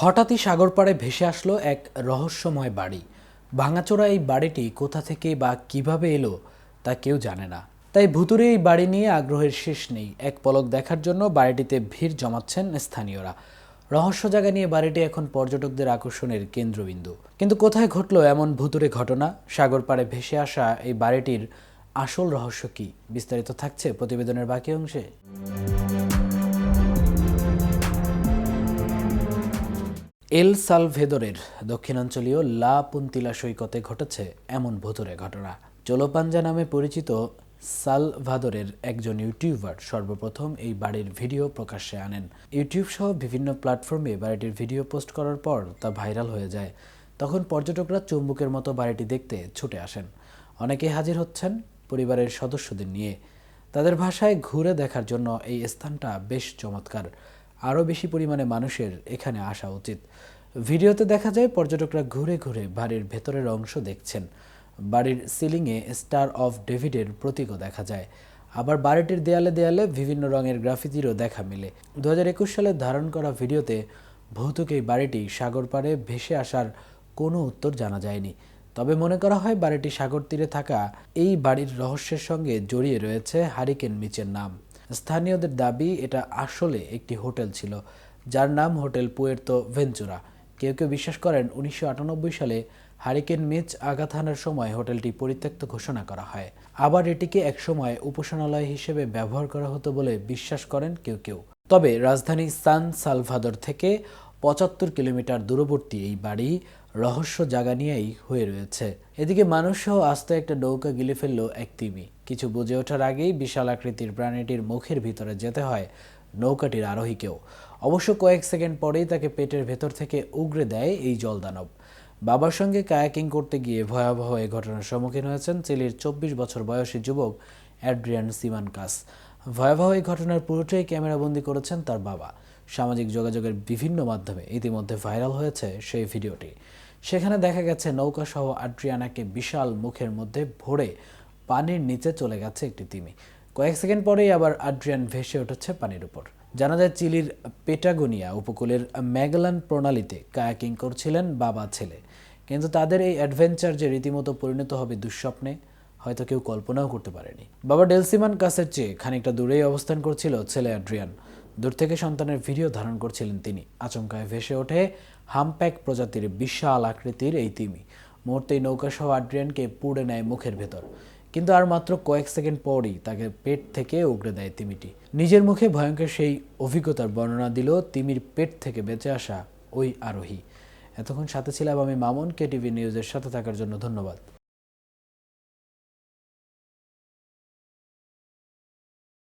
হঠাৎই সাগর পাড়ে ভেসে আসলো এক রহস্যময় বাড়ি। ভাঙাচোরা এই বাড়িটি কোথা থেকে বা কিভাবে এলো তা কেউ জানে না। তাই ভুতুড়ে এই বাড়ি নিয়ে আগ্রহের শেষ নেই। এক পলক দেখার জন্য বাড়িটিতে ভিড় জমাচ্ছেন স্থানীয়রা। রহস্য জায়গা নিয়ে বাড়িটি এখন পর্যটকদের আকর্ষণের কেন্দ্রবিন্দু। কিন্তু কোথায় ঘটলো এমন ভুতুড়ে ঘটনা? সাগর পাড়ে ভেসে আসা এই বাড়িটির আসল রহস্য কি? বিস্তারিত থাকছে প্রতিবেদনের বাকি অংশে। এল সালভেদরের দক্ষিণাঞ্চলীয় লা পুন্তিলা সৈকতে ঘটেছে এমন ভুতুড়ে ঘটনা। চোলোপাঞ্জা নামে পরিচিত সালভাদরের একজন ইউটিউবার সর্বপ্রথম এই বাড়ির ভিডিও প্রকাশ্যে আনেন। ইউটিউব সহ বিভিন্ন প্ল্যাটফর্মে বাড়িটির ভিডিও পোস্ট করার পর তা ভাইরাল হয়ে যায়। তখন পর্যটকরা চুম্বকের মতো বাড়িটি দেখতে ছুটে আসেন। অনেকেই হাজির হচ্ছেন পরিবারের সদস্যদের নিয়ে। তাদের ভাষায় ঘুরে দেখার জন্য এই স্থানটা বেশ চমৎকার। আরও বেশি পরিমাণে মানুষের এখানে আসা উচিত। ভিডিওতে দেখা যায় পর্যটকরা ঘুরে ঘুরে বাড়ির ভেতরের অংশ দেখছেন। বাড়ির সিলিংয়ে স্টার অফ ডেভিডের প্রতীকও দেখা যায়। আবার বাড়িটির দেয়ালে দেয়ালে বিভিন্ন রঙের গ্রাফিতিরও দেখা মেলে। 2021 সালে ধারণ করা ভিডিওতে ভৌতুক এই বাড়িটি সাগর পাড়ে ভেসে আসার কোনো উত্তর জানা যায়নি। তবে মনে করা হয় বাড়িটি সাগর তীরে থাকা এই বাড়ির রহস্যের সঙ্গে জড়িয়ে রয়েছে হারিকেন মিচের নাম। স্থানীয়দের দাবি এটা আসলে একটি হোটেল ছিল, যার নাম হোটেল পুয়ের্তো ভেঞ্চুরা। কেউ কেউ বিশ্বাস করেন 1998 সালে হারিকেন মিচ আঘাত হানার সময় হোটেলটি পরিত্যক্ত ঘোষণা করা হয়। আবার এটিকে একসময় উপাসনালয় হিসেবে ব্যবহার করা হতো বলে বিশ্বাস করেন কেউ কেউ। তবে রাজধানী সান সালভাদর থেকে 75 কিলোমিটার দূরবর্তী এই বাড়ি রহস্য জায়গা নিয়েই হয়ে রয়েছে। এদিকে মানুষসহ আস্ত একটা নৌকা গিলে ফেলল এক তিমি। কিছু বুঝে ওঠার আগেই বিশাল আকৃতির প্রাণীটির মুখের ভিতরে যেতে হয় নৌকাটির আরোহীকেও। অবশ্য কয়েক সেকেন্ড পরেই তাকে পেটের ভেতর থেকে উগরে দেয় এই জলদানব। বাবার সঙ্গে কায়াকিং করতে গিয়ে ভয়াবহ এই ঘটনার সম্মুখীন হয়েছেন চিলির 24 বছর বয়সী যুবক অ্যাড্রিয়ান সিমানকাস। ভয়াবহ এই ঘটনার পুরোটাই ক্যামেরাবন্দি করেছেন তার বাবা। সামাজিক যোগাযোগের বিভিন্ন মাধ্যমে ইতিমধ্যে ভাইরাল হয়েছে সেই ভিডিওটি। সেখানে দেখা গেছে নৌকাসহ আড্রিয়ানাকে বিশাল মুখের মধ্যে ভরে পানির নিচে চলে গেছে একটি তিমি। কয়েক সেকেন্ড পরেই আবার আড্রিয়ান ভেসে উঠেছে পানির উপর। জানা যায় চিলির পেটাগোনিয়া উপকূলের ম্যাগেলান প্রণালীতে কায়াকিং করছিলেন বাবা ছেলে। কিন্তু তাদের এই অ্যাডভেঞ্চার যে রীতিমতো পরিণত হবে দুঃস্বপ্নে, হয়তো কেউ কল্পনাও করতে পারেনি। বাবা ডেলসিমান কাসের চেয়ে খানিকটা দূরেই অবস্থান করছিল ছেলে অ্যাড্রিয়ান। দূর থেকে সন্তানের ভিডিও ধারণ করছিলেন তিনি। আচমকায় ভেসে ওঠে হামপ্যাক প্রজাতির বিশাল আকৃতির এই তিমি। মুহূর্তেই নৌকাসহ আড্রিয়ানকে পুড়ে নেয় মুখের ভেতর। কিন্তু আর মাত্র কয়েক সেকেন্ড পরই তাকে পেট থেকে উগড়ে দেয় তিমিটি। নিজের মুখে ভয়ঙ্কর সেই অভিজ্ঞতার বর্ণনা দিল তিমির পেট থেকে বেঁচে আসা ওই আরোহী। এতক্ষণ সাথে ছিলাম আমি মামুন। কেটিভি নিউজের সাথে থাকার জন্য ধন্যবাদ।